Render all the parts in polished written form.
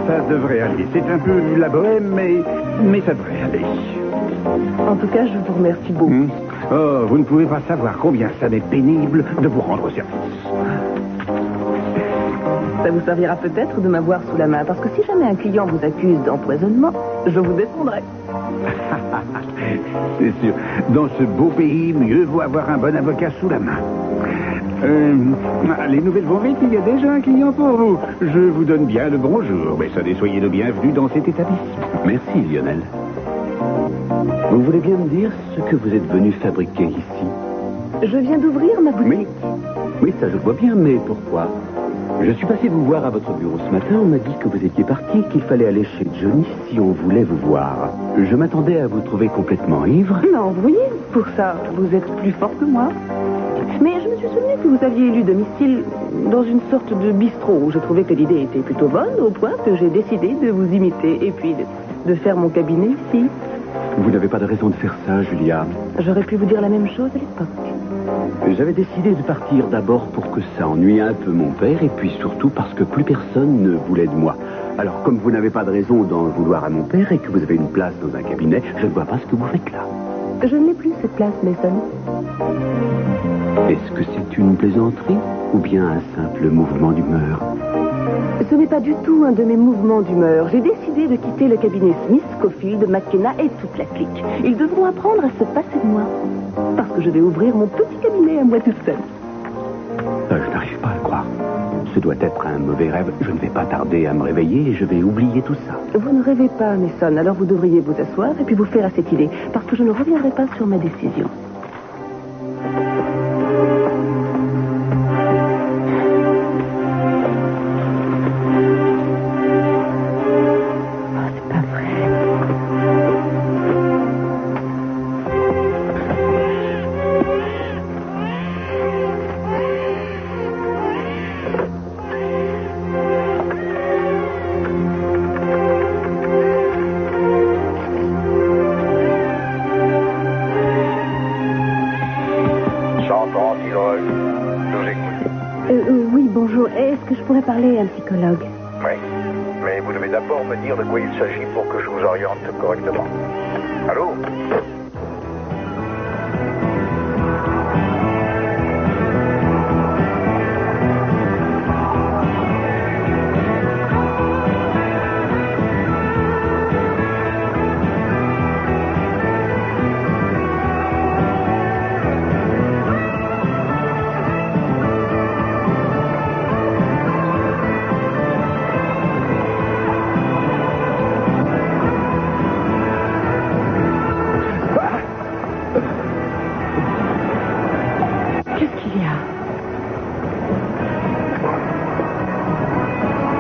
Ça devrait aller. C'est un peu la bohème, mais ça devrait aller. En tout cas, je vous remercie beaucoup. Oh, vous ne pouvez pas savoir combien ça m'est pénible de vous rendre service. Ça vous servira peut-être de m'avoir sous la main, parce que si jamais un client vous accuse d'empoisonnement, je vous défendrai. C'est sûr. Dans ce beau pays, mieux vaut avoir un bon avocat sous la main. Les nouvelles vont vite, il y a déjà un client pour vous. Je vous donne bien le bonjour, mais soyez le bienvenu dans cet établissement. Merci, Lionel. Vous voulez bien me dire ce que vous êtes venu fabriquer ici? Je viens d'ouvrir ma boutique. Oui, ça je le vois bien, mais pourquoi? Je suis passé vous voir à votre bureau ce matin, on m'a dit que vous étiez parti, qu'il fallait aller chez Johnny si on voulait vous voir. Je m'attendais à vous trouver complètement ivre. Non, vous voyez, pour ça, vous êtes plus fort que moi. Mais je me suis souvenu que vous aviez élu domicile dans une sorte de bistrot où je trouvais que l'idée était plutôt bonne, au point que j'ai décidé de vous imiter et puis de faire mon cabinet ici. Vous n'avez pas de raison de faire ça, Julia. J'aurais pu vous dire la même chose à l'époque. J'avais décidé de partir d'abord pour que ça ennuie un peu mon père et puis surtout parce que plus personne ne voulait de moi. Alors comme vous n'avez pas de raison d'en vouloir à mon père et que vous avez une place dans un cabinet, je ne vois pas ce que vous faites là. Je ne l'ai plus cette place, Mason. Est-ce que c'est une plaisanterie ou bien un simple mouvement d'humeur? Ce n'est pas du tout un de mes mouvements d'humeur. J'ai décidé de quitter le cabinet Smith, Scofield, McKenna et toute la clique. Ils devront apprendre à se passer de moi. Parce que je vais ouvrir mon petit cabinet à moi toute seule. Je n'arrive pas à le croire. Ce doit être un mauvais rêve. Je ne vais pas tarder à me réveiller et je vais oublier tout ça. Vous ne rêvez pas, Mason. Alors vous devriez vous asseoir et puis vous faire à cette idée. Parce que je ne reviendrai pas sur ma décision. Oui, bonjour. Est-ce que je pourrais parler à un psychologue? Oui, mais vous devez d'abord me dire de quoi il s'agit pour que je vous oriente correctement. Allô?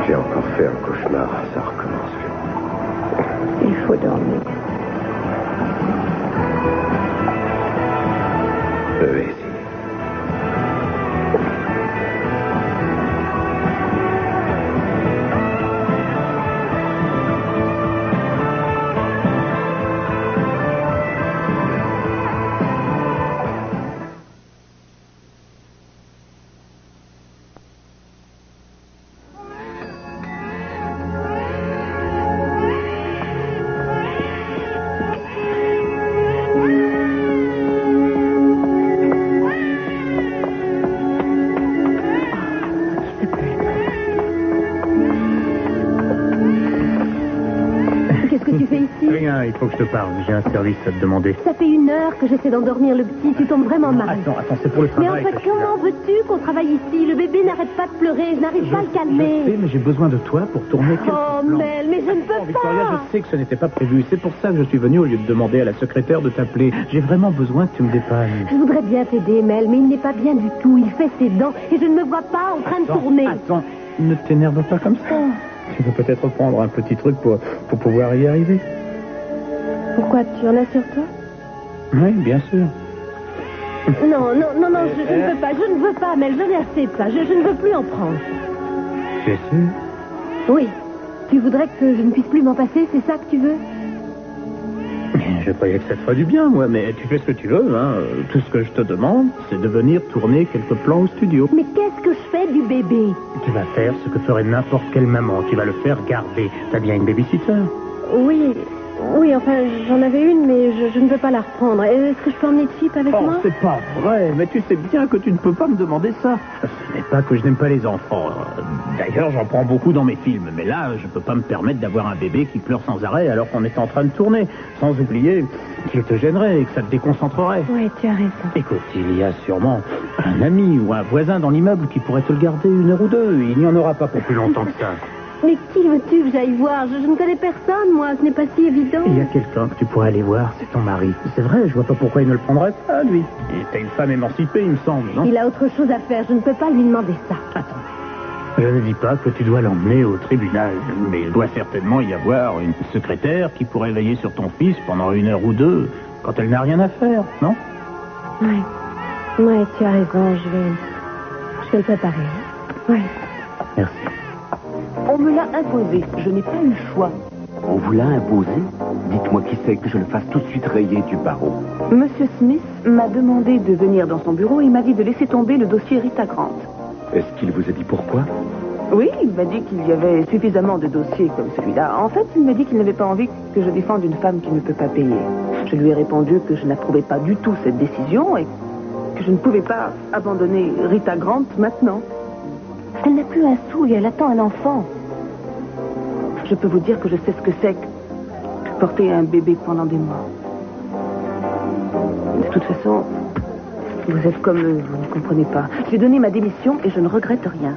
J'ai encore fait un cauchemar, ça recommence. Il faut dormir. Je vais essayer. Rien, il faut que je te parle. J'ai un service à te demander. Ça fait 1 heure que j'essaie d'endormir le petit. Tu tombes vraiment mal. Attends, c'est pour le Mais travail. en fait, comment veux-tu qu'on travaille ici? Le bébé n'arrête pas de pleurer. Je n'arrive pas à le calmer. Je sais, mais j'ai besoin de toi pour tourner quelques Oh, plans. Mel, mais je ne peux Victoria, pas. je sais que ce n'était pas prévu. C'est pour ça que je suis venu au lieu de demander à la secrétaire de t'appeler. J'ai vraiment besoin que tu me dépannes. Je voudrais bien t'aider, Mel, mais il n'est pas bien du tout. Il fait ses dents et je ne me vois pas en train de tourner. Attends, ne t'énerve pas comme ça. Tu veux peut-être prendre un petit truc pour pouvoir y arriver. Pourquoi tu en as sur toi? Oui, bien sûr. Non, je ne veux pas. Je ne veux pas, Mel. J'en ai assez de ça. Je ne veux plus en prendre. Tu es sûr? Oui. Tu voudrais que je ne puisse plus m'en passer? C'est ça que tu veux? Je croyais que ça te ferait du bien, moi, mais tu fais ce que tu veux, hein. Tout ce que je te demande, c'est de venir tourner quelques plans au studio. Mais qu'est-ce que je fais du bébé? Tu vas faire ce que ferait n'importe quelle maman. Tu vas le faire garder. T'as bien une babysitter? Oui, enfin, j'en avais une, mais je ne veux pas la reprendre. Est-ce que je peux emmener Chip avec Oh, moi? c'est pas vrai, mais tu sais bien que tu ne peux pas me demander ça. Ce n'est pas que je n'aime pas les enfants. D'ailleurs, j'en prends beaucoup dans mes films, mais là, je peux pas me permettre d'avoir un bébé qui pleure sans arrêt alors qu'on est en train de tourner. Sans oublier qu'il te gênerait et que ça te déconcentrerait. Oui, tu as raison. Écoute, il y a sûrement un ami ou un voisin dans l'immeuble qui pourrait te le garder 1 heure ou 2. Il n'y en aura pas pour plus longtemps que ça. Mais qui veux-tu que j'aille voir? Je ne connais personne, moi. Ce n'est pas si évident. Il y a quelqu'un que tu pourrais aller voir, c'est ton mari. C'est vrai, je vois pas pourquoi il ne le prendrait pas, lui. Il était une femme émancipée, il me semble, non? Il a autre chose à faire. Je ne peux pas lui demander ça. Attends. Je ne dis pas que tu dois l'emmener au tribunal, mais il doit certainement y avoir une secrétaire qui pourrait veiller sur ton fils pendant 1 heure ou 2, quand elle n'a rien à faire, non? Oui, tu as raison. Je vais le préparer. Oui. Merci. On me l'a imposé. Je n'ai pas eu le choix. On vous l'a imposé? Dites-moi qui c'est, que je le fasse tout de suite rayer du barreau. Monsieur Smith m'a demandé de venir dans son bureau et m'a dit de laisser tomber le dossier Rita Grant. Est-ce qu'il vous a dit pourquoi? Oui, il m'a dit qu'il y avait suffisamment de dossiers comme celui-là. En fait, il m'a dit qu'il n'avait pas envie que je défende une femme qui ne peut pas payer. Je lui ai répondu que je n'approuvais pas du tout cette décision et que je ne pouvais pas abandonner Rita Grant maintenant. Elle n'a plus un sou et elle attend un enfant. Je peux vous dire que je sais ce que c'est que porter un bébé pendant des mois. De toute façon, vous êtes comme eux, vous ne comprenez pas. J'ai donné ma démission et je ne regrette rien.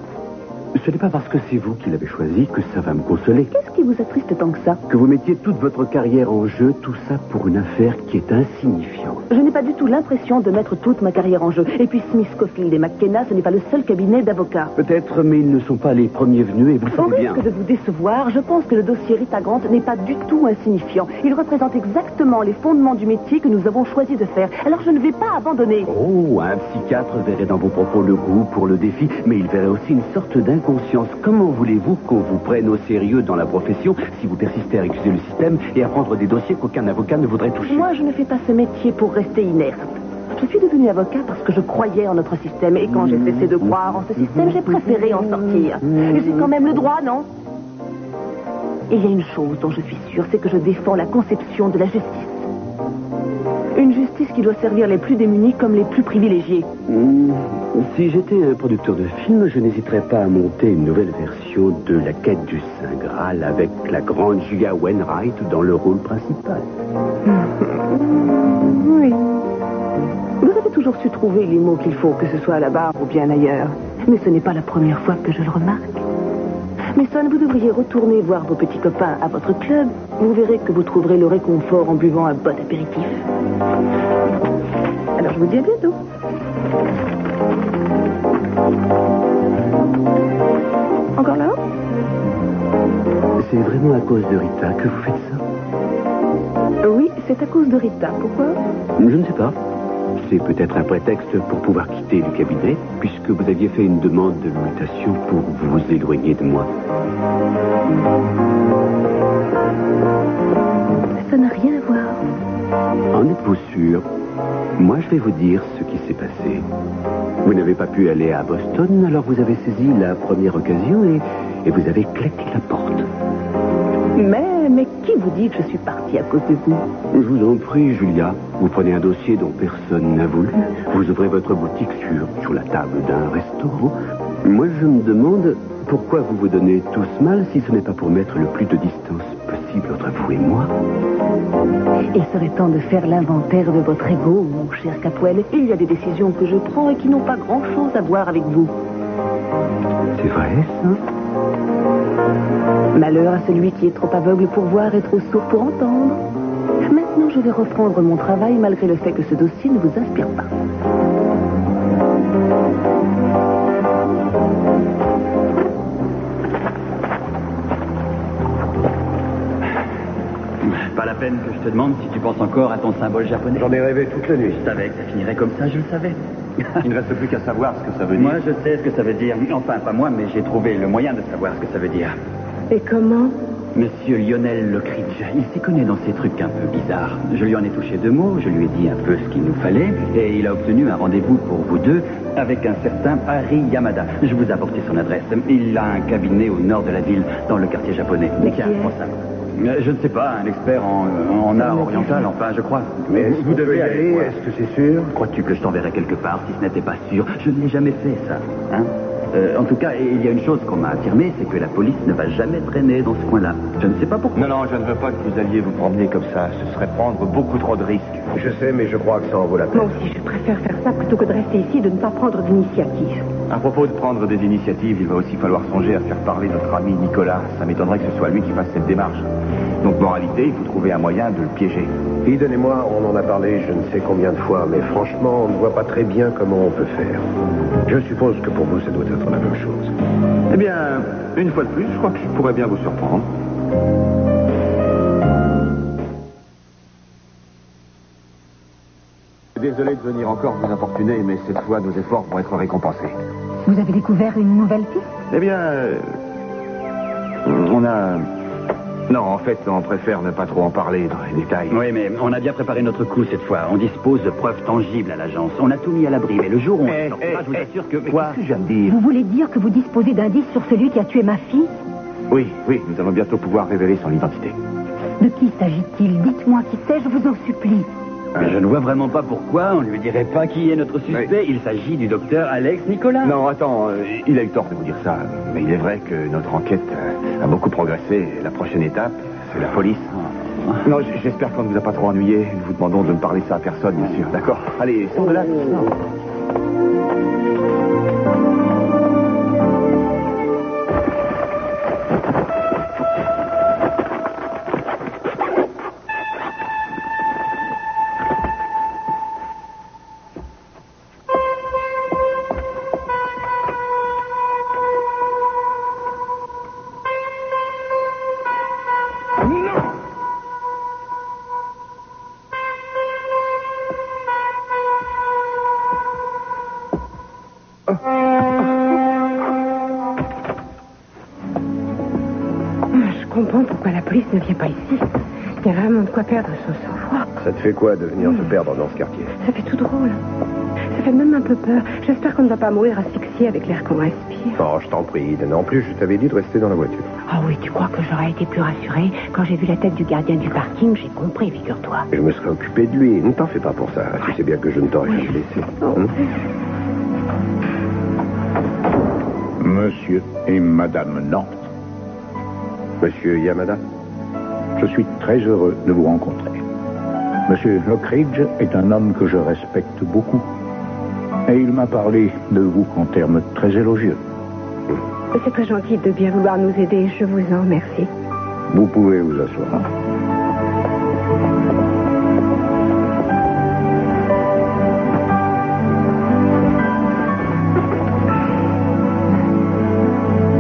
Ce n'est pas parce que c'est vous qui l'avez choisi que ça va me consoler. Qu'est-ce qui vous attriste tant que ça? Que vous mettiez toute votre carrière en jeu, tout ça pour une affaire qui est insignifiante. Je n'ai pas du tout l'impression de mettre toute ma carrière en jeu. Et puis Smith, Scofield et McKenna, ce n'est pas le seul cabinet d'avocats. Peut-être, mais ils ne sont pas les premiers venus et vous le Au savez bien. risque de vous décevoir, je pense que le dossier Rita Grant n'est pas du tout insignifiant. Il représente exactement les fondements du métier que nous avons choisi de faire. Alors je ne vais pas abandonner. Oh, un psychiatre verrait dans vos propos le goût pour le défi, mais il verrait aussi une sorte d'inconscience. Comment voulez-vous qu'on vous prenne au sérieux dans la profession si vous persistez à récuser le système et à prendre des dossiers qu'aucun avocat ne voudrait toucher? Moi, je ne fais pas ce métier pour rester inerte. Je suis devenue avocat parce que je croyais en notre système. Et quand j'ai cessé de croire en ce système, j'ai préféré en sortir. Et j'ai quand même le droit, non? Et il y a une chose dont je suis sûre, c'est que je défends la conception de la justice. Une justice qui doit servir les plus démunis comme les plus privilégiés. Si j'étais un producteur de film, je n'hésiterais pas à monter une nouvelle version de La Quête du Saint Graal avec la grande Julia Wainwright dans le rôle principal. Oui. Vous avez toujours su trouver les mots qu'il faut, que ce soit à la barre ou bien ailleurs. Mais ce n'est pas la première fois que je le remarque. Mason, vous devriez retourner voir vos petits copains à votre club. Vous verrez que vous trouverez le réconfort en buvant un bon apéritif. Alors je vous dis à bientôt. Encore là? C'est vraiment à cause de Rita que vous faites ça? Oui, c'est à cause de Rita. Pourquoi? Je ne sais pas. C'est peut-être un prétexte pour pouvoir quitter le cabinet, puisque vous aviez fait une demande de mutation pour vous éloigner de moi. Ça n'a rien à voir. En êtes-vous sûr? Moi, je vais vous dire ce qui s'est passé. Vous n'avez pas pu aller à Boston, alors vous avez saisi la première occasion et vous avez claqué la porte. Mais qui vous dit que je suis partie à cause de vous? Je vous en prie, Julia. Vous prenez un dossier dont personne n'a voulu. Vous ouvrez votre boutique sur la table d'un restaurant. Moi, je me demande pourquoi vous vous donnez tous mal si ce n'est pas pour mettre le plus de distance possible entre vous et moi. Il serait temps de faire l'inventaire de votre ego, mon cher Capwell. Il y a des décisions que je prends et qui n'ont pas grand-chose à voir avec vous. C'est vrai, ça? Malheur à celui qui est trop aveugle pour voir et trop sourd pour entendre. Maintenant, je vais reprendre mon travail malgré le fait que ce dossier ne vous inspire pas. Pas la peine que je te demande si tu penses encore à ton symbole japonais. J'en ai rêvé toute la nuit. Je savais que ça finirait comme ça, je le savais. Il ne reste plus qu'à savoir ce que ça veut dire. Moi, je sais ce que ça veut dire. Enfin, pas moi, mais j'ai trouvé le moyen de savoir ce que ça veut dire. Et comment? Monsieur Lionel Lockridge, il s'y connaît dans ces trucs un peu bizarres. Je lui en ai touché 2 mots, je lui ai dit un peu ce qu'il nous fallait, et il a obtenu un rendez-vous pour vous deux avec un certain Harry Yamada. Je vous ai apporté son adresse. Il a un cabinet au nord de la ville, dans le quartier japonais. Tiens, prends ça. Je ne sais pas, un expert en art oriental, enfin, je crois. Mais vous devez y aller. Est-ce que c'est sûr? Crois-tu que je t'enverrai quelque part si ce n'était pas sûr? Je ne l'ai jamais fait, ça. Hein? En tout cas, il y a une chose qu'on m'a affirmée, c'est que la police ne va jamais traîner dans ce coin-là. Je ne sais pas pourquoi. Non, je ne veux pas que vous alliez vous promener comme ça. Ce serait prendre beaucoup trop de risques. Je sais, mais je crois que ça en vaut la peine. Moi aussi, je préfère faire ça plutôt que de rester ici et de ne pas prendre d'initiative. À propos de prendre des initiatives, il va aussi falloir songer à faire parler notre ami Nicolas. Ça m'étonnerait que ce soit lui qui fasse cette démarche. Donc, moralité, il faut trouver un moyen de le piéger. Eden et moi, on en a parlé je ne sais combien de fois, mais franchement, on ne voit pas très bien comment on peut faire. Je suppose que pour vous, ça doit être la même chose. Eh bien, une fois de plus, je crois que je pourrais bien vous surprendre. Désolé de venir encore vous importuner, mais cette fois, nos efforts vont être récompensés. Vous avez découvert une nouvelle piste? Eh bien, on a... Non, en fait, on préfère ne pas trop en parler dans les détails. Oui, mais on a bien préparé notre coup cette fois. On dispose de preuves tangibles à l'agence. On a tout mis à l'abri, mais le jour où on sortira, je vous assure que... Quoi? Qu'est-ce que je viens de dire? Vous voulez dire que vous disposez d'indices sur celui qui a tué ma fille? Oui, nous allons bientôt pouvoir révéler son identité. De qui s'agit-il? Dites-moi qui c'est, je vous en supplie. Mais je ne vois vraiment pas pourquoi on ne lui dirait pas qui est notre suspect. Oui. Il s'agit du docteur Alex Nicolas. Non, attends, il a eu tort de vous dire ça. Mais il est vrai que notre enquête a beaucoup progressé. La prochaine étape, c'est la police. Non, j'espère qu'on ne vous a pas trop ennuyé. Nous vous demandons de ne parler ça à personne, bien sûr. D'accord? Allez, sors de là. Je comprends pourquoi la police ne vient pas ici. Il y a vraiment de quoi perdre son sang-froid. Ça te fait quoi de venir te perdre dans ce quartier? Ça fait tout drôle. Ça fait même un peu peur. J'espère qu'on ne va pas mourir asphyxié avec l'air qu'on respire. Oh, je t'en prie, Eden. En plus, je t'avais dit de rester dans la voiture. Ah oui, tu crois que j'aurais été plus rassurée? Quand j'ai vu la tête du gardien du parking, j'ai compris, figure-toi. Je me serais occupé de lui. Ne t'en fais pas pour ça. Tu sais bien que je ne t'aurais jamais laissé. Monsieur et Madame Nantes. Monsieur Yamada? Je suis très heureux de vous rencontrer. Monsieur Lockridge est un homme que je respecte beaucoup. Et il m'a parlé de vous en termes très élogieux. C'est très gentil de bien vouloir nous aider. Je vous en remercie. Vous pouvez vous asseoir.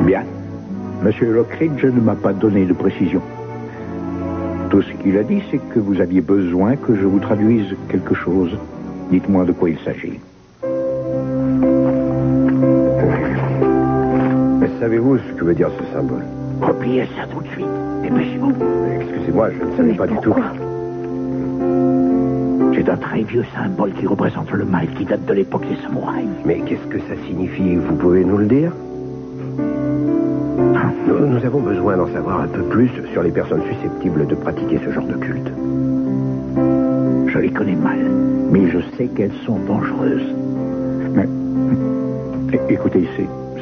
Bien. Monsieur Lockridge ne m'a pas donné de précision. Tout ce qu'il a dit, c'est que vous aviez besoin que je vous traduise quelque chose. Dites-moi de quoi il s'agit. Savez-vous ce que veut dire ce symbole? Repliez ça tout de suite. Dépêchez-vous. Excusez-moi, je ne savais pas du tout. C'est un très vieux symbole qui représente le mal qui date de l'époque des samouraïs. Mais qu'est-ce que ça signifie? Vous pouvez nous le dire? Nous avons besoin d'en savoir un peu plus sur les personnes susceptibles de pratiquer ce genre de culte. Je les connais mal, mais je sais qu'elles sont dangereuses. Mais, écoutez,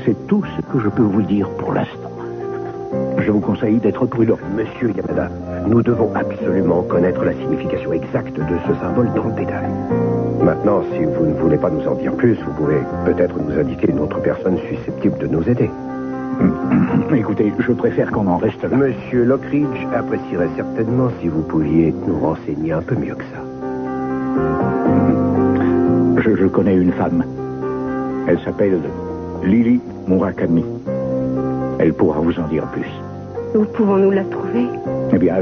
c'est tout ce que je peux vous dire pour l'instant. Je vous conseille d'être prudent. Monsieur Yamada, nous devons absolument connaître la signification exacte de ce symbole dans le détail. Maintenant, si vous ne voulez pas nous en dire plus, vous pouvez peut-être nous indiquer une autre personne susceptible de nous aider. Écoutez, je préfère qu'on en reste là. Monsieur Lockridge apprécierait certainement si vous pouviez nous renseigner un peu mieux que ça. Je connais une femme. Elle s'appelle Lily Murakami. Elle pourra vous en dire plus. Où pouvons-nous la trouver? Eh bien,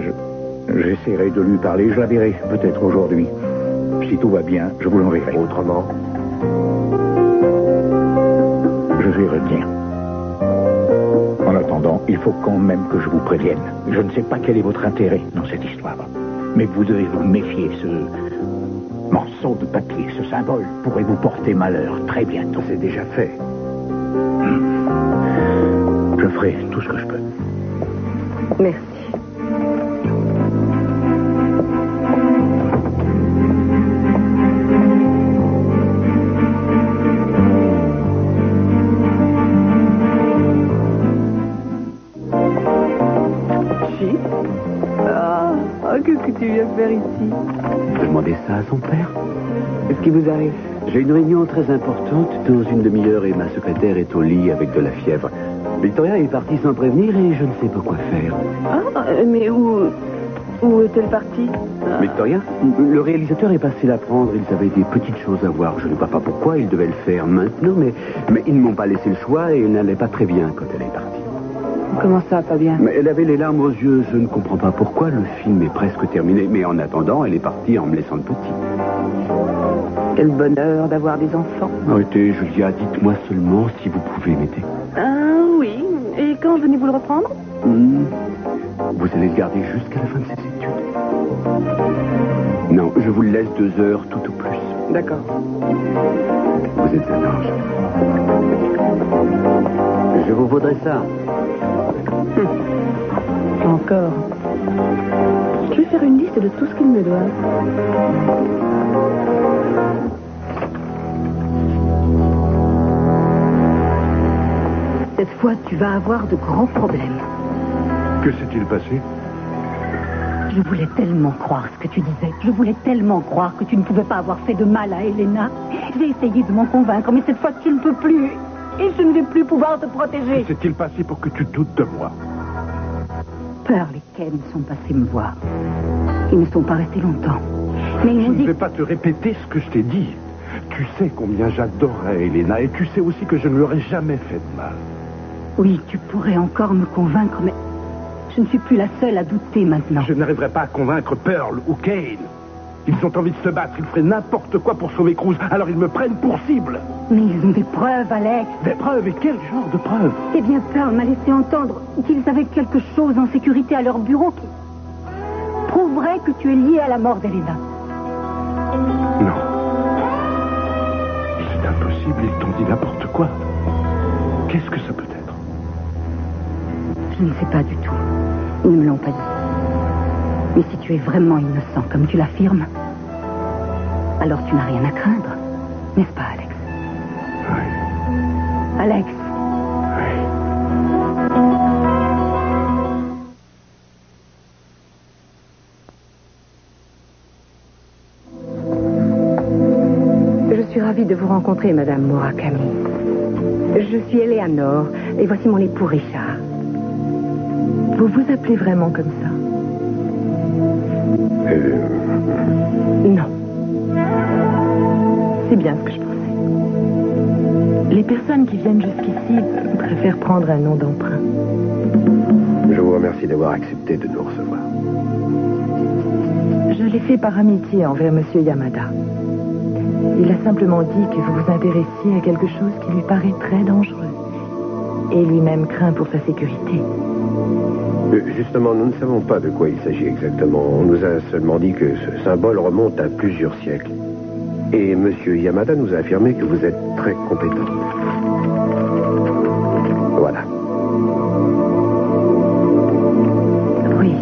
j'essaierai de lui parler. Je la verrai peut-être aujourd'hui. Si tout va bien, je vous l'enverrai. Autrement? Je vais retenir. En attendant. attendant, il faut quand même que je vous prévienne. Je ne sais pas quel est votre intérêt dans cette histoire. Mais vous devez vous méfier. Ce morceau de papier, ce symbole, pourrait vous porter malheur très bientôt. C'est déjà fait. Je ferai tout ce que je peux. Merci. Qu'est-ce que tu viens faire ici? Demandez ça à son père. Qu'est-ce qui vous arrive? J'ai une réunion très importante dans une demi-heure et ma secrétaire est au lit avec de la fièvre. Victoria est partie sans prévenir et je ne sais pas quoi faire. Ah, mais où est-elle partie? Victoria, le réalisateur est passé la prendre. Ils avaient des petites choses à voir. Je ne vois pas pourquoi ils devaient le faire maintenant, mais ils ne m'ont pas laissé le choix et elle n'allait pas très bien quand elle est partie. Comment ça, pas bien? Mais elle avait les larmes aux yeux. Je ne comprends pas pourquoi. Le film est presque terminé. Mais en attendant, elle est partie en me laissant le petit. Quel bonheur d'avoir des enfants. Arrêtez, Julia, dites-moi seulement si vous pouvez m'aider. Ah oui. Et quand venez-vous le reprendre? Vous allez le garder jusqu'à la fin de ses études. Non, je vous le laisse 2 heures tout au plus. D'accord. Vous êtes un ange. Je vous vaudrai ça. Encore. Je vais faire une liste de tout ce qu'il me doit. Cette fois, tu vas avoir de grands problèmes. Que s'est-il passé? Je voulais tellement croire ce que tu disais. Je voulais tellement croire que tu ne pouvais pas avoir fait de mal à Elena. J'ai essayé de m'en convaincre, mais cette fois, tu ne peux plus. Et je ne vais plus pouvoir te protéger. Que s'est-il passé pour que tu doutes de moi? Pearl et Ken sont passés me voir. Ils ne sont pas restés longtemps. Mais ils Je m'ont ne dit... vais pas te répéter ce que je t'ai dit. Tu sais combien j'adorais Elena et tu sais aussi que je ne lui aurais jamais fait de mal. Oui, tu pourrais encore me convaincre, mais je ne suis plus la seule à douter maintenant. Je n'arriverai pas à convaincre Pearl ou Kane. Ils ont envie de se battre, ils feraient n'importe quoi pour sauver Cruz, alors ils me prennent pour cible. Mais ils ont des preuves, Alex. Des preuves? Et quel genre de preuves? Eh bien, Pearl m'a laissé entendre qu'ils avaient quelque chose en sécurité à leur bureau qui prouverait que tu es lié à la mort d'Elena. Non. C'est impossible, ils t'ont dit n'importe quoi. Qu'est-ce que ça peut être? Je ne sais pas du tout. Ils ne me l'ont pas dit. Mais si tu es vraiment innocent, comme tu l'affirmes, alors tu n'as rien à craindre. N'est-ce pas, Alex? Oui. Alex. Je suis ravie de vous rencontrer, Madame Murakami. Je suis Eleanor, et voici mon époux Richard. Vous vous appelez vraiment comme ça? Non. C'est bien ce que je pensais. Les personnes qui viennent jusqu'ici préfèrent prendre un nom d'emprunt. Je vous remercie d'avoir accepté de nous recevoir. Je l'ai fait par amitié envers Monsieur Yamada. Il a simplement dit que vous vous intéressiez à quelque chose qui lui paraît très dangereux. Et lui-même craint pour sa sécurité. Justement, nous ne savons pas de quoi il s'agit exactement. On nous a seulement dit que ce symbole remonte à plusieurs siècles. Et M. Yamada nous a affirmé que vous êtes très compétent. Voilà. Oui.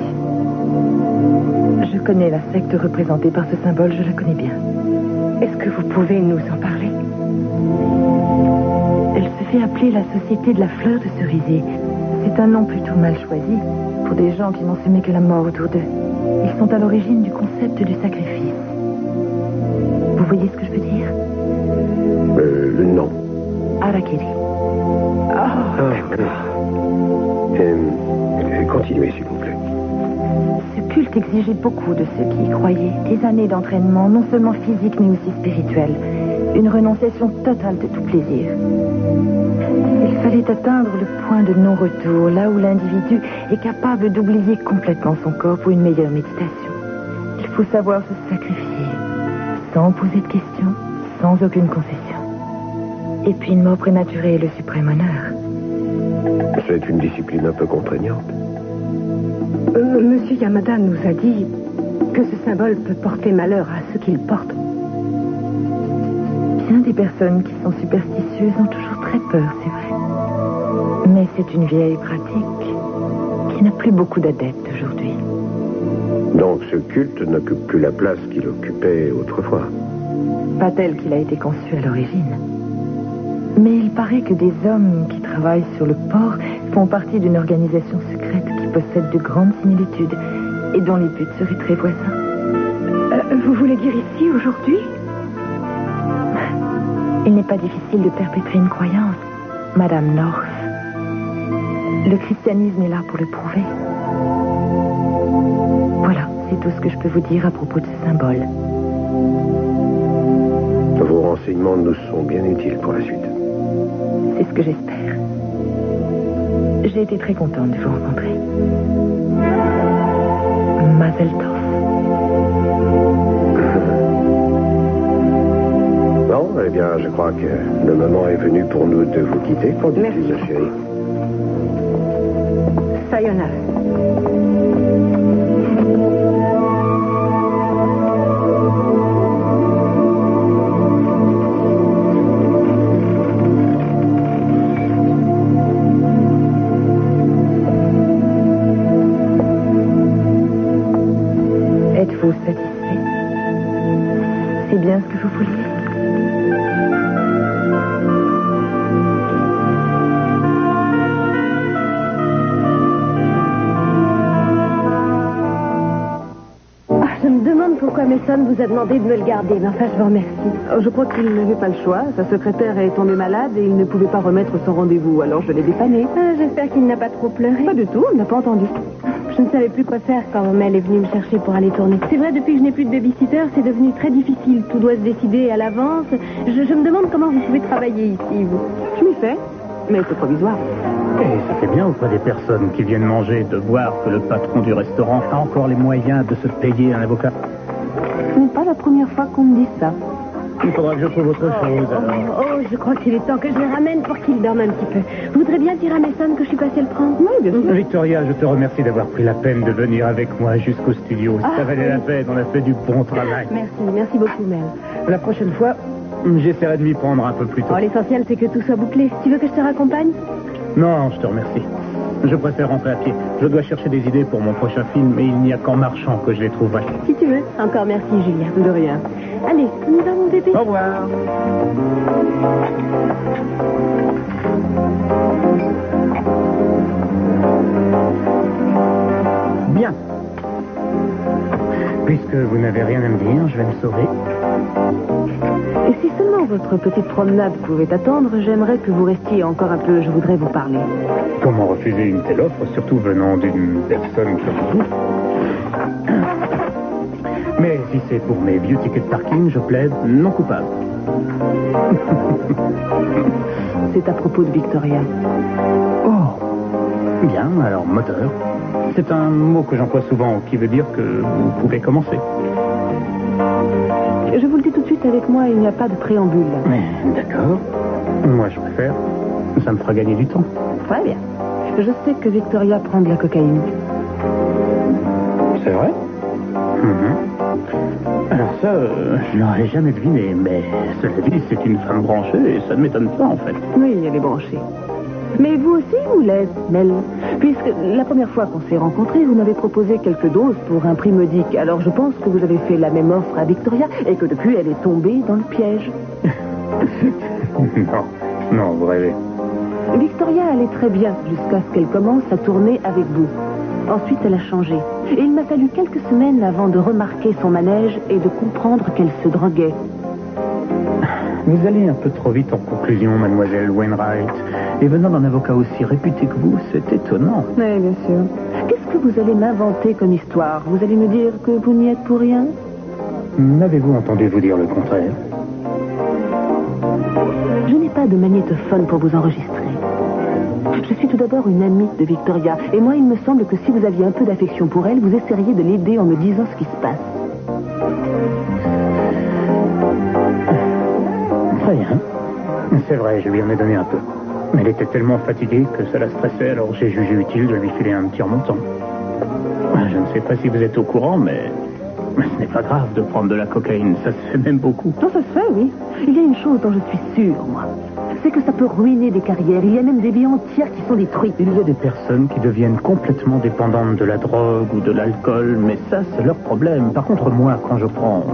Je connais la secte représentée par ce symbole, je la connais bien. Est-ce que vous pouvez nous en parler? Elle se fait appeler la Société de la Fleur de Cerisier. C'est un nom plutôt mal choisi pour des gens qui n'ont semé que la mort autour d'eux. Ils sont à l'origine du concept du sacrifice. Vous voyez ce que je veux dire? Non. Harakiri. D'accord. Continuez, s'il vous plaît. Ce culte exigeait beaucoup de ceux qui y croyaient. Des années d'entraînement, non seulement physique, mais aussi spirituel. Une renonciation totale de tout plaisir. Il fallait atteindre le point de non-retour, là où l'individu est capable d'oublier complètement son corps pour une meilleure méditation. Il faut savoir se sacrifier, sans poser de questions, sans aucune concession. Et puis une mort prématurée est le suprême honneur. C'est une discipline un peu contraignante. Monsieur Yamada nous a dit que ce symbole peut porter malheur à ceux qui le portent. Bien des personnes qui sont superstitieuses ont toujours très peur, c'est vrai. Mais c'est une vieille pratique qui n'a plus beaucoup d'adeptes aujourd'hui. Donc ce culte n'occupe plus la place qu'il occupait autrefois. Pas tel qu'il a été conçu à l'origine. Mais il paraît que des hommes qui travaillent sur le port font partie d'une organisation secrète qui possède de grandes similitudes et dont les buts seraient très voisins. Vous voulez dire ici, aujourd'hui? Il n'est pas difficile de perpétrer une croyance, Madame North. Le christianisme est là pour le prouver. Voilà, c'est tout ce que je peux vous dire à propos de ce symbole. Vos renseignements nous sont bien utiles pour la suite. C'est ce que j'espère. J'ai été très contente de vous rencontrer. Mazel tov. Bon, eh bien, je crois que le moment est venu pour nous de vous quitter. Qu'en dites-vous, ma chérie? Sayonara. Êtes-vous satisfait? C'est bien ce que vous vouliez? Je me demande pourquoi Mason vous a demandé de me le garder, mais enfin, je vous remercie. Je crois qu'il n'avait pas le choix. Sa secrétaire est tombée malade et il ne pouvait pas remettre son rendez-vous. Alors je l'ai dépanné. J'espère qu'il n'a pas trop pleuré. Pas du tout, on n'a pas entendu. Je ne savais plus quoi faire quand Mel est venue me chercher pour aller tourner. C'est vrai, depuis que je n'ai plus de babysitter, c'est devenu très difficile. Tout doit se décider à l'avance. Je me demande comment vous pouvez travailler ici, vous. Je m'y fais, mais c'est provisoire. Et ça fait bien auprès des personnes qui viennent manger de voir que le patron du restaurant a encore les moyens de se payer un avocat. Ce n'est pas la première fois qu'on me dit ça. Il faudra que je trouve autre chose, alors. Oh, je crois qu'il est temps que je le ramène pour qu'il dorme un petit peu. Vous voudrez bien dire à Mason que je suis passée le prendre? Oui, bien sûr. Victoria, je te remercie d'avoir pris la peine de venir avec moi jusqu'au studio. Ça valait la peine, on a fait du bon travail. Merci beaucoup, Mel. La prochaine fois, j'essaierai de m'y prendre un peu plus tôt. Oh, l'essentiel, c'est que tout soit bouclé. Tu veux que je te raccompagne? Non, je te remercie. Je préfère rentrer à pied. Je dois chercher des idées pour mon prochain film, mais il n'y a qu'en marchant que je les trouverai. Si tu veux. Encore merci, Julien. De rien. Allez, on y va, mon bébé. Au revoir. Bien. Puisque vous n'avez rien à me dire, je vais me sauver. Et si seulement votre petite promenade pouvait attendre, j'aimerais que vous restiez encore un peu. Je voudrais vous parler. Comment refuser une telle offre, surtout venant d'une personne comme vous? Mais si c'est pour mes vieux tickets de parking, je plaide non coupable. C'est à propos de Victoria. Oh, bien, alors moteur. C'est un mot que j'emploie souvent, qui veut dire que vous pouvez commencer. Je vous le dis tout de suite, avec moi, il n'y a pas de préambule. D'accord. Moi, je préfère. Ça me fera gagner du temps. Très bien. Je sais que Victoria prend de la cocaïne. C'est vrai? Alors ça, je l'aurais jamais deviné, mais cela dit, c'est une femme branchée et ça ne m'étonne pas, en fait. Oui, elle est branchée. Mais vous aussi, vous l'êtes, Mel. Puisque la première fois qu'on s'est rencontrés, vous m'avez proposé quelques doses pour un prix modique. Alors je pense que vous avez fait la même offre à Victoria et que depuis, elle est tombée dans le piège. Non, vous rêvez. Victoria allait très bien jusqu'à ce qu'elle commence à tourner avec vous. Ensuite, elle a changé. Et il m'a fallu quelques semaines avant de remarquer son manège et de comprendre qu'elle se droguait. Vous allez un peu trop vite en conclusion, mademoiselle Wainwright. Et venant d'un avocat aussi réputé que vous, c'est étonnant. Oui, bien sûr. Qu'est-ce que vous allez m'inventer comme histoire? Vous allez me dire que vous n'y êtes pour rien? N'avez-vous entendu vous dire le contraire? Je n'ai pas de magnétophone pour vous enregistrer. Je suis tout d'abord une amie de Victoria. Et moi, il me semble que si vous aviez un peu d'affection pour elle, vous essaieriez de l'aider en me disant ce qui se passe. Très bien. C'est vrai, je lui en ai donné un peu. Elle était tellement fatiguée que ça la stressait, alors j'ai jugé utile de lui filer un petit remontant. Je ne sais pas si vous êtes au courant, mais ce n'est pas grave de prendre de la cocaïne, ça se fait même beaucoup. Non, ça se fait, oui. Il y a une chose dont je suis sûre, moi. C'est que ça peut ruiner des carrières. Il y a même des vies entières qui sont détruites. Il y a des personnes qui deviennent complètement dépendantes de la drogue ou de l'alcool, mais ça, c'est leur problème. Par contre, moi, quand je prends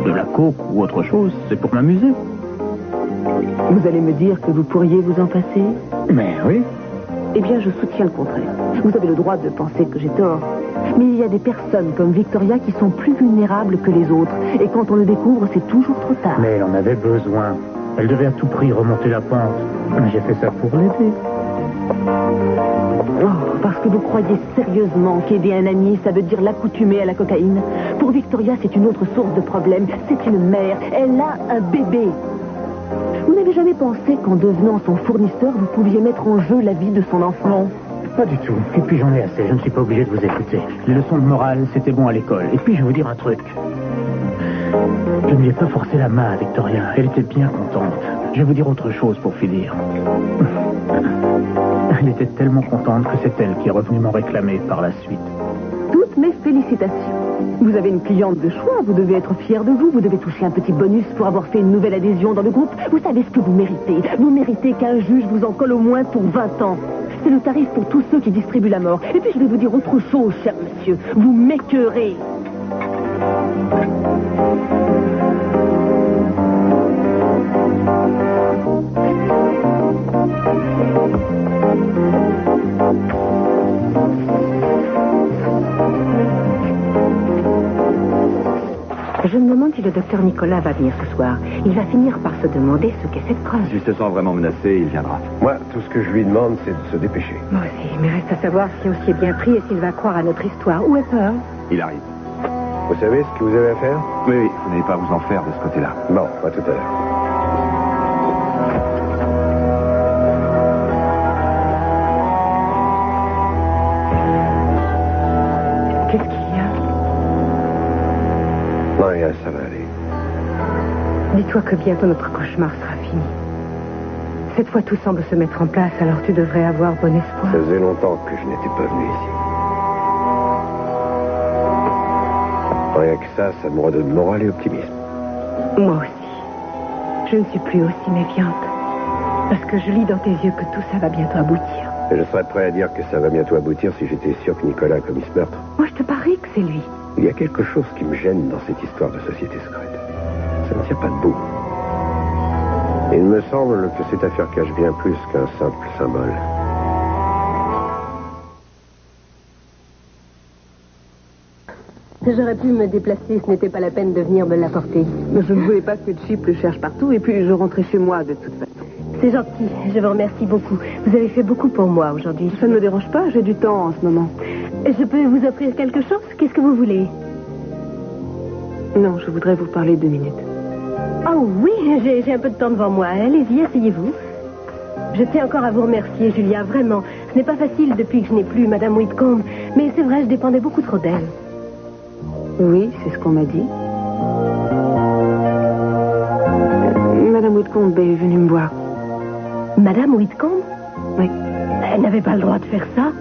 de la coke ou autre chose, c'est pour m'amuser. Vous allez me dire que vous pourriez vous en passer? Mais oui. Eh bien, je soutiens le contraire. Vous avez le droit de penser que j'ai tort. Mais il y a des personnes comme Victoria qui sont plus vulnérables que les autres. Et quand on le découvre, c'est toujours trop tard. Mais elle en avait besoin. Elle devait à tout prix remonter la pente. J'ai fait ça pour l'aider. Oh, parce que vous croyez sérieusement qu'aider un ami, ça veut dire l'accoutumer à la cocaïne? Pour Victoria, c'est une autre source de problème. C'est une mère. Elle a un bébé. Vous n'avez jamais pensé qu'en devenant son fournisseur, vous pouviez mettre en jeu la vie de son enfant? Non, pas du tout. Et puis j'en ai assez. Je ne suis pas obligé de vous écouter. Les leçons de morale, c'était bon à l'école. Et puis je vais vous dire un truc. Je ne lui ai pas forcé la main à Victoria. Elle était bien contente. Je vais vous dire autre chose pour finir. Elle était tellement contente que c'est elle qui est revenue m'en réclamer par la suite. Toutes mes félicitations. Vous avez une cliente de choix, vous devez être fier de vous, vous devez toucher un petit bonus pour avoir fait une nouvelle adhésion dans le groupe. Vous savez ce que vous méritez. Vous méritez qu'un juge vous en colle au moins pour 20 ans. C'est le tarif pour tous ceux qui distribuent la mort. Et puis je vais vous dire autre chose, cher monsieur. Vous m'écœurez. Je me demande si le docteur Nicolas va venir ce soir. Il va finir par se demander ce qu'est cette creuse. S'il se sent vraiment menacé, il viendra. Moi, tout ce que je lui demande, c'est de se dépêcher. Moi aussi, mais reste à savoir si on s'y est bien pris et s'il va croire à notre histoire. Où est Pearl? Il arrive. Vous savez ce que vous avez à faire? Oui, vous n'allez pas vous en faire de ce côté-là. Bon, à tout à l'heure. Qu'est-ce qu'il y a? Rien, ça va aller. Dis-toi que bientôt notre cauchemar sera fini. Cette fois, tout semble se mettre en place, alors tu devrais avoir bon espoir. Ça faisait longtemps que je n'étais pas venu ici. Rien que ça me redonne morale et optimisme. Moi aussi. Je ne suis plus aussi méfiante. Parce que je lis dans tes yeux que tout ça va bientôt aboutir. Et je serais prêt à dire que ça va bientôt aboutir si j'étais sûr que Nicolas a commis ce meurtre. Moi, je te parie que c'est lui. Il y a quelque chose qui me gêne dans cette histoire de société secrète. Ça ne tient pas debout. Il me semble que cette affaire cache bien plus qu'un simple symbole. J'aurais pu me déplacer, ce n'était pas la peine de venir me l'apporter. Mais je ne voulais pas que Chip le cherche partout, et puis je rentrais chez moi de toute façon. C'est gentil, je vous remercie beaucoup. Vous avez fait beaucoup pour moi aujourd'hui. Ça ne me dérange pas, j'ai du temps en ce moment. Je peux vous offrir quelque chose? Qu'est-ce que vous voulez? Non, je voudrais vous parler 2 minutes. Oh oui, j'ai un peu de temps devant moi. Allez-y, asseyez-vous. Je tiens encore à vous remercier, Julia, vraiment. Ce n'est pas facile depuis que je n'ai plus Madame Whitcomb, mais c'est vrai, je dépendais beaucoup trop d'elle. Oui, c'est ce qu'on m'a dit. Madame Whitcomb est venue me voir. Madame Whitcomb? Oui. Elle n'avait pas le droit de faire ça.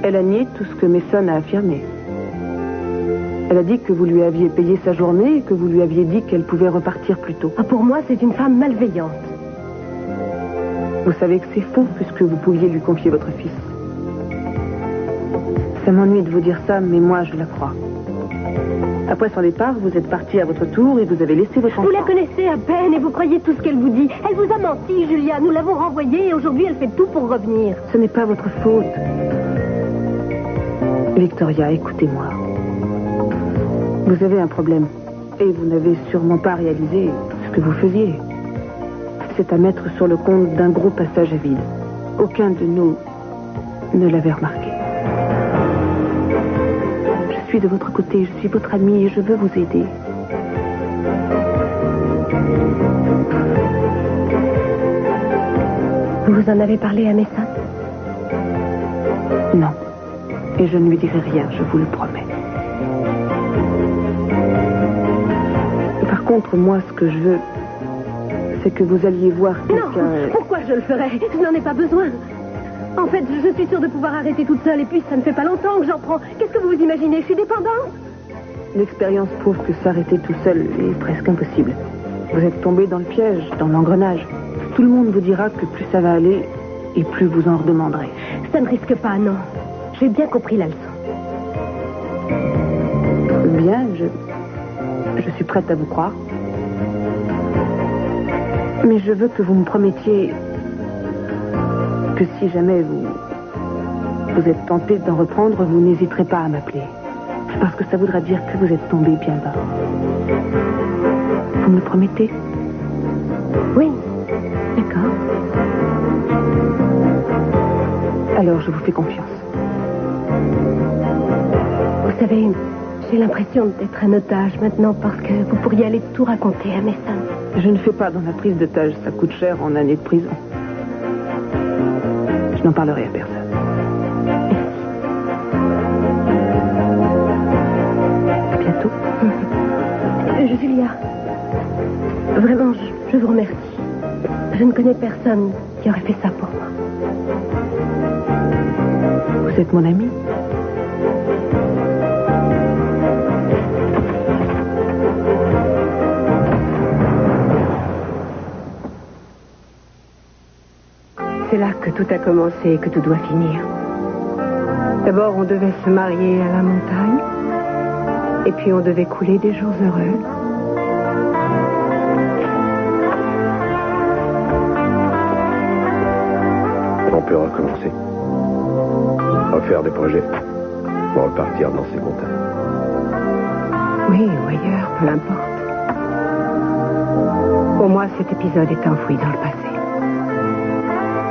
Elle a nié tout ce que Mason a affirmé. Elle a dit que vous lui aviez payé sa journée et que vous lui aviez dit qu'elle pouvait repartir plus tôt. Ah, pour moi, c'est une femme malveillante. Vous savez que c'est faux puisque vous pouviez lui confier votre fils. Ça m'ennuie de vous dire ça, mais moi, je la crois. Après son départ, vous êtes parti à votre tour et vous avez laissé votre enfant. Vous la connaissez à peine et vous croyez tout ce qu'elle vous dit. Elle vous a menti, Julia. Nous l'avons renvoyée et aujourd'hui, elle fait tout pour revenir. Ce n'est pas votre faute. Victoria, écoutez-moi. Vous avez un problème. Et vous n'avez sûrement pas réalisé ce que vous faisiez. C'est à mettre sur le compte d'un gros passage à vide. Aucun de nous ne l'avait remarqué. Je suis de votre côté, je suis votre amie et je veux vous aider. Vous en avez parlé à Mason? Non. Et je ne lui dirai rien, je vous le promets. Par contre, moi, ce que je veux, c'est que vous alliez voir quelqu'un... Non, pourquoi je le ferai. Je n'en ai pas besoin. En fait, je suis sûre de pouvoir arrêter toute seule. Et puis, ça ne fait pas longtemps que j'en prends. Qu'est-ce que vous vous imaginez? Je suis dépendante. L'expérience prouve que s'arrêter tout seul est presque impossible. Vous êtes tombé dans le piège, dans l'engrenage. Tout le monde vous dira que plus ça va aller, et plus vous en redemanderez. Ça ne risque pas, non. J'ai bien compris la leçon. Bien, je suis prête à vous croire. Mais je veux que vous me promettiez que si jamais vous êtes tenté d'en reprendre, vous n'hésiterez pas à m'appeler. Parce que ça voudra dire que vous êtes tombé bien bas. Vous me le promettez? Oui, d'accord. Alors je vous fais confiance. Vous savez, j'ai l'impression d'être un otage maintenant parce que vous pourriez aller tout raconter à Mason. Je ne fais pas dans la prise d'otage, ça coûte cher en années de prison. Je n'en parlerai à personne. À bientôt. Julia, vraiment, je vous remercie. Je ne connais personne qui aurait fait ça pour moi. Vous êtes mon ami? C'est là que tout a commencé et que tout doit finir. D'abord, on devait se marier à la montagne. Et puis, on devait couler des jours heureux. On peut recommencer. Refaire des projets. Repartir dans ces montagnes. Oui, ou ailleurs, peu importe. Pour moi, cet épisode est enfoui dans le passé.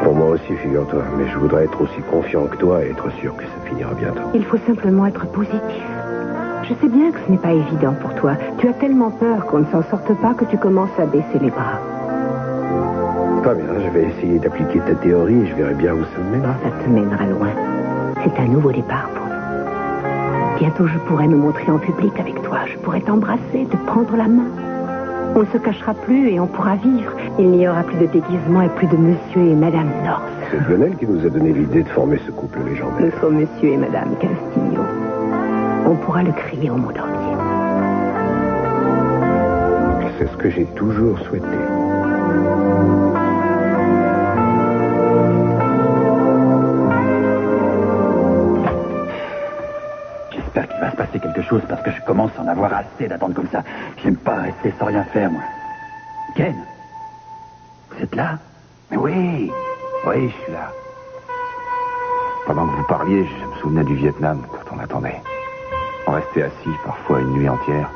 Pour moi aussi, figure-toi. Mais je voudrais être aussi confiant que toi et être sûr que ça finira bientôt. Il faut simplement être positif. Je sais bien que ce n'est pas évident pour toi. Tu as tellement peur qu'on ne s'en sorte pas que tu commences à baisser les bras. Pas bien, je vais essayer d'appliquer ta théorie et je verrai bien où ça me mènera. Ça te mènera loin. C'est un nouveau départ pour nous. Bientôt, je pourrai me montrer en public avec toi. Je pourrai t'embrasser, te prendre la main. On ne se cachera plus et on pourra vivre. Il n'y aura plus de déguisement et plus de monsieur et madame North. C'est Lionel qui nous a donné l'idée de former ce couple légendaire. Nous sommes monsieur et madame Castillo. On pourra le crier au monde entier. C'est ce que j'ai toujours souhaité. J'espère qu'il va se passer quelque chose parce que je commence à en avoir assez d'attendre comme ça. J'aime pas rester sans rien faire, moi. Ken, vous êtes là? Mais oui, je suis là. Pendant que vous parliez, je me souvenais du Vietnam quand on attendait. On restait assis parfois une nuit entière.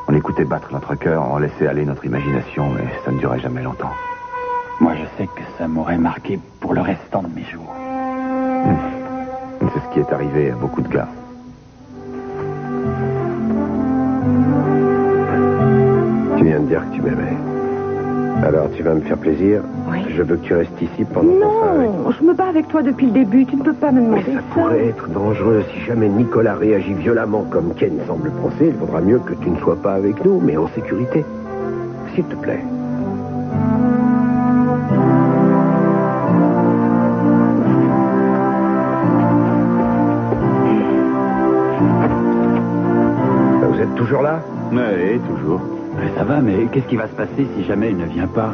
On écoutait battre notre cœur, on laissait aller notre imagination, mais ça ne durait jamais longtemps. Moi, je sais que ça m'aurait marqué pour le restant de mes jours. C'est ce qui est arrivé à beaucoup de gars. Tu viens de dire que tu m'aimais. Alors, tu vas me faire plaisir? Oui. Je veux que tu restes ici pendant qu'on sera avec moi. Non, je me bats avec toi depuis le début. Tu ne peux pas me demander Mais ça pourrait être dangereux. Si jamais Nicolas réagit violemment comme Ken semble penser, il vaudra mieux que tu ne sois pas avec nous, mais en sécurité. S'il te plaît. Vous êtes toujours là? Oui, toujours. Ça va, mais qu'est-ce qui va se passer si jamais il ne vient pas?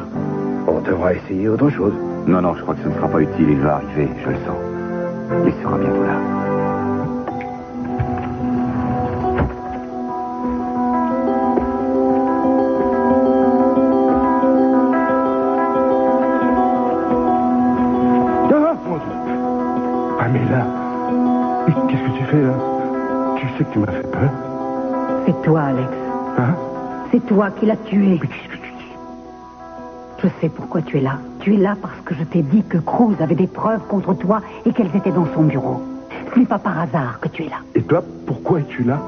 On devra essayer autre chose. Non, je crois que ce ne sera pas utile. Il va arriver, je le sens. Il sera bientôt là. Pamela, qu'est-ce que tu fais là? Tu sais que tu m'as fait peur. C'est toi, Alex. Hein? C'est toi qui l'as tué. Mais qu'est-ce que tu dis? Je sais pourquoi tu es là. Tu es là parce que je t'ai dit que Cruz avait des preuves contre toi et qu'elles étaient dans son bureau. Ce n'est pas par hasard que tu es là. Et toi, pourquoi es-tu là?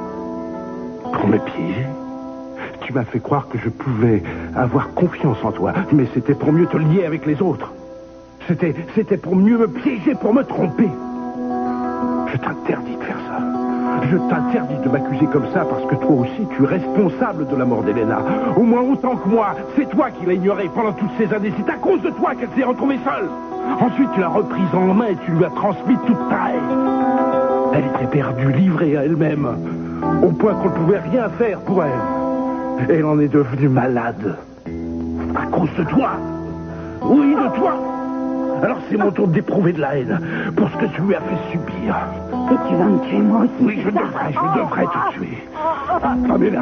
Pour me piéger? Tu m'as fait croire que je pouvais avoir confiance en toi, mais c'était pour mieux te lier avec les autres. C'était pour mieux me piéger, pour me tromper. Je t'interdis de faire ça. Je t'interdis de m'accuser comme ça parce que toi aussi tu es responsable de la mort d'Elena. Au moins autant que moi. C'est toi qui l'as ignorée pendant toutes ces années. C'est à cause de toi qu'elle s'est retrouvée seule. Ensuite tu l'as reprise en main et tu lui as transmis toute ta haine. Elle était perdue, livrée à elle-même, au point qu'on ne pouvait rien faire pour elle. Elle en est devenue malade. À cause de toi. Oui, de toi. Alors c'est mon tour d'éprouver de la haine pour ce que tu lui as fait subir. Et tu vas me tuer moi aussi. Oui, je devrais te tuer. Pamela.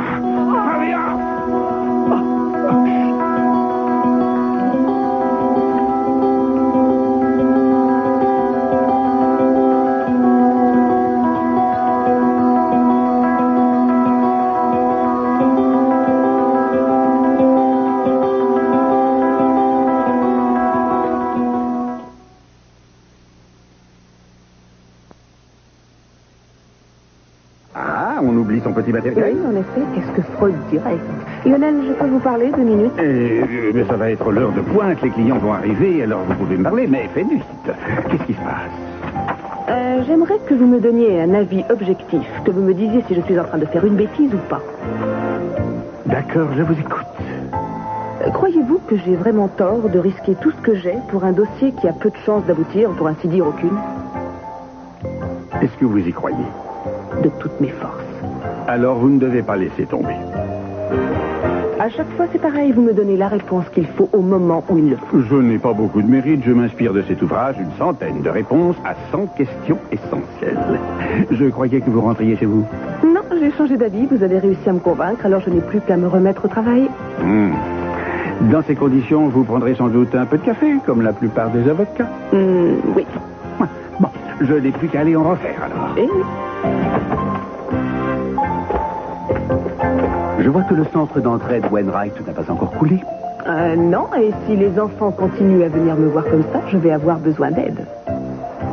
Son petit matériel. Oui, en effet, qu'est-ce que Freud dirait? Lionel, je peux vous parler 2 minutes? Mais ça va être l'heure de pointe, les clients vont arriver, alors vous pouvez me parler, mais faites vite. Qu'est-ce qui se passe? J'aimerais que vous me donniez un avis objectif, que vous me disiez si je suis en train de faire une bêtise ou pas. D'accord, je vous écoute. Croyez-vous que j'ai vraiment tort de risquer tout ce que j'ai pour un dossier qui a peu de chances d'aboutir, pour ainsi dire aucune? Est-ce que vous y croyez? De toutes mes forces. Alors vous ne devez pas laisser tomber. À chaque fois, c'est pareil. Vous me donnez la réponse qu'il faut au moment où il le faut. Je n'ai pas beaucoup de mérite. Je m'inspire de cet ouvrage une centaine de réponses à 100 questions essentielles. Je croyais que vous rentriez chez vous. Non, j'ai changé d'avis. Vous avez réussi à me convaincre, alors je n'ai plus qu'à me remettre au travail. Dans ces conditions, vous prendrez sans doute un peu de café, comme la plupart des avocats. Oui. Bon, je n'ai plus qu'à aller en refaire, alors. Eh oui. Je vois que le centre d'entraide Wainwright n'a pas encore coulé. Non, et si les enfants continuent à venir me voir comme ça, je vais avoir besoin d'aide.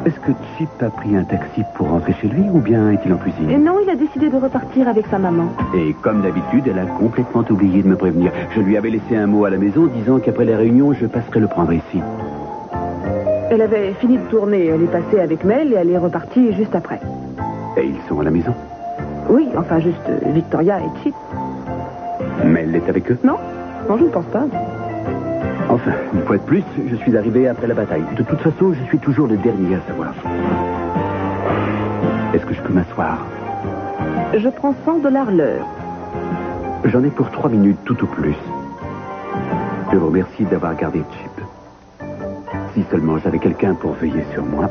Est-ce que Chip a pris un taxi pour rentrer chez lui ou bien est-il en cuisine? Et non, il a décidé de repartir avec sa maman. Et comme d'habitude, elle a complètement oublié de me prévenir. Je lui avais laissé un mot à la maison disant qu'après la réunion, je passerais le prendre ici. Elle avait fini de tourner, elle est passée avec Mel et elle est repartie juste après. Et ils sont à la maison? Oui, enfin juste Victoria et Chip. Mel est avec eux? Non, je ne pense pas. Enfin, une fois de plus, je suis arrivé après la bataille. De toute façon, je suis toujours le dernier à savoir. Est-ce que je peux m'asseoir? Je prends $100 l'heure. J'en ai pour 3 minutes tout au plus. Je vous remercie d'avoir gardé Chip. Si seulement j'avais quelqu'un pour veiller sur moi.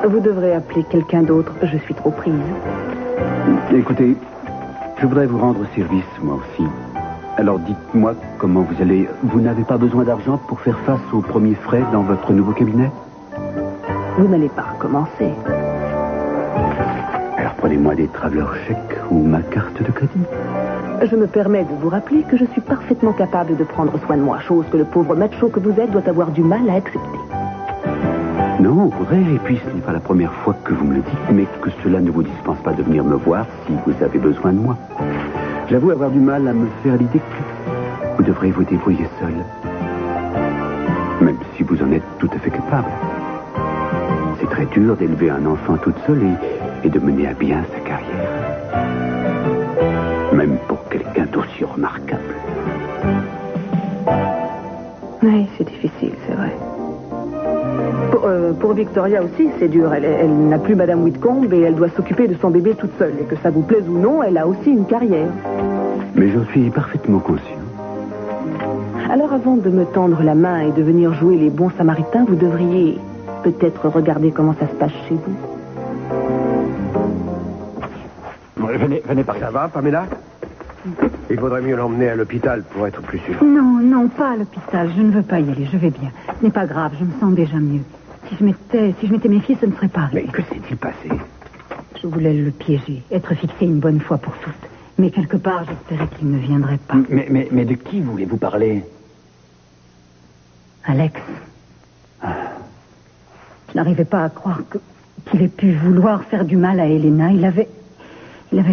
Vous devrez appeler quelqu'un d'autre, je suis trop prise. Écoutez, je voudrais vous rendre service, moi aussi. Alors dites-moi comment vous allez... Vous n'avez pas besoin d'argent pour faire face aux premiers frais dans votre nouveau cabinet? Vous n'allez pas recommencer. Alors prenez-moi des traveler chèques ou ma carte de crédit. Je me permets de vous rappeler que je suis parfaitement capable de prendre soin de moi, chose que le pauvre macho que vous êtes doit avoir du mal à accepter. Non, Audrey, et puis ce n'est pas la première fois que vous me le dites, mais que cela ne vous dispense pas de venir me voir si vous avez besoin de moi. J'avoue avoir du mal à me faire l'idée que vous devrez vous débrouiller seul. Même si vous en êtes tout à fait capable. C'est très dur d'élever un enfant toute seule et de mener à bien sa carrière. Même pour quelqu'un d'aussi remarquable. Oui, c'est difficile, c'est vrai. Pour Victoria aussi, c'est dur. Elle n'a plus Madame Whitcomb et elle doit s'occuper de son bébé toute seule. Et que ça vous plaise ou non, elle a aussi une carrière. Mais j'en suis parfaitement conscient. Alors avant de me tendre la main et de venir jouer les bons samaritains, vous devriez peut-être regarder comment ça se passe chez vous. Venez par là. Ça va, Pamela? Il vaudrait mieux l'emmener à l'hôpital pour être plus sûr. Non, pas à l'hôpital. Je ne veux pas y aller. Je vais bien. Ce n'est pas grave. Je me sens déjà mieux. Si je m'étais méfiée, ce ne serait pas arrivé. Mais que s'est-il passé? Je voulais le piéger, être fixé une bonne fois pour toutes. Mais quelque part, j'espérais qu'il ne viendrait pas. Mais de qui voulez-vous parler? Alex. Je n'arrivais pas à croire qu'il ait pu vouloir faire du mal à Elena. Il avait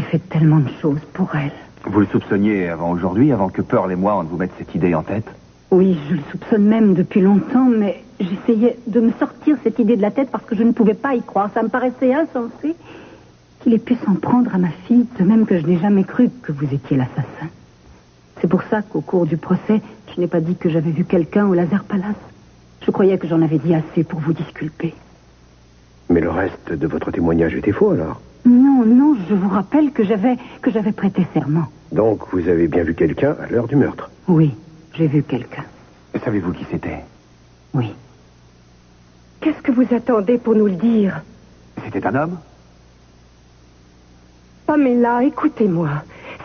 fait tellement de choses pour elle. Vous le soupçonniez avant aujourd'hui, avant que Pearl et moi on vous mette cette idée en tête? Oui, je le soupçonne même depuis longtemps, mais j'essayais de me sortir cette idée de la tête parce que je ne pouvais pas y croire. Ça me paraissait insensé. qu'il ait pu s'en prendre à ma fille, de même que je n'ai jamais cru que vous étiez l'assassin. C'est pour ça qu'au cours du procès, je n'ai pas dit que j'avais vu quelqu'un au Laser Palace. Je croyais que j'en avais dit assez pour vous disculper. Mais le reste de votre témoignage était faux, alors? Non, je vous rappelle que j'avais prêté serment. Donc, vous avez bien vu quelqu'un à l'heure du meurtre? Oui, j'ai vu quelqu'un. Savez-vous qui c'était? Oui. Qu'est-ce que vous attendez pour nous le dire? C'était un homme? Pamela, écoutez-moi.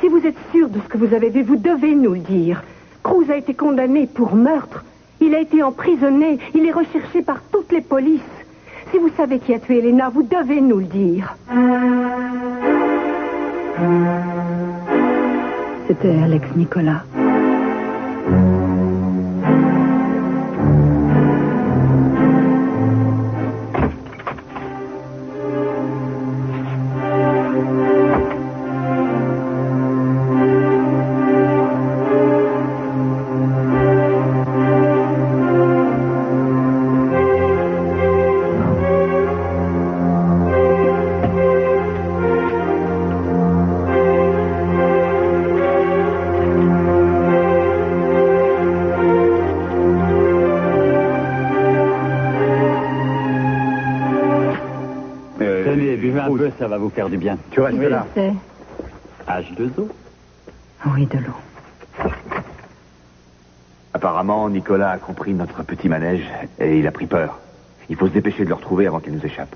Si vous êtes sûr de ce que vous avez vu, vous devez nous le dire. Cruz a été condamné pour meurtre. Il a été emprisonné. Il est recherché par toutes les polices. Si vous savez qui a tué Elena, vous devez nous le dire. C'était Alex Nicolas. Ça va vous faire du bien. Tu restes là. H2O? Oui, de l'eau. Apparemment, Nicolas a compris notre petit manège et il a pris peur. Il faut se dépêcher de le retrouver avant qu'il nous échappe.